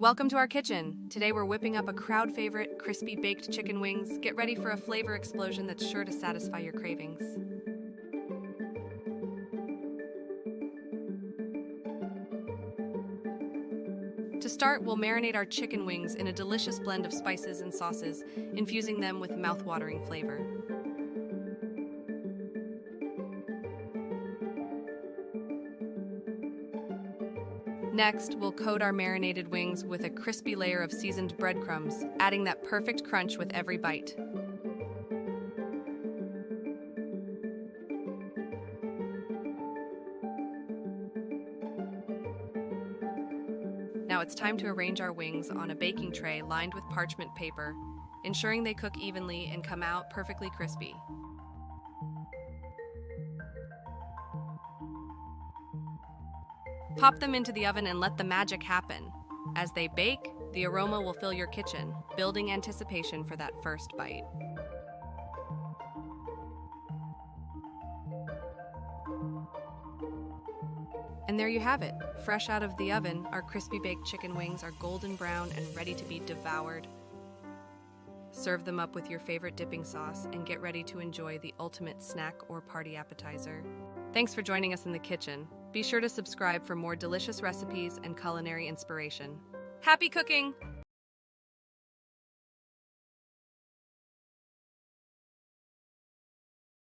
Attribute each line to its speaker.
Speaker 1: Welcome to our kitchen. Today we're whipping up a crowd favorite, crispy baked chicken wings. Get ready for a flavor explosion that's sure to satisfy your cravings. To start, we'll marinate our chicken wings in a delicious blend of spices and sauces, infusing them with mouth-watering flavor. Next, we'll coat our marinated wings with a crispy layer of seasoned breadcrumbs, adding that perfect crunch with every bite. Now it's time to arrange our wings on a baking tray lined with parchment paper, ensuring they cook evenly and come out perfectly crispy. Pop them into the oven and let the magic happen. As they bake, the aroma will fill your kitchen, building anticipation for that first bite. And there you have it. Fresh out of the oven, our crispy baked chicken wings are golden brown and ready to be devoured. Serve them up with your favorite dipping sauce and get ready to enjoy the ultimate snack or party appetizer. Thanks for joining us in the kitchen. Be sure to subscribe for more delicious recipes and culinary inspiration. Happy cooking!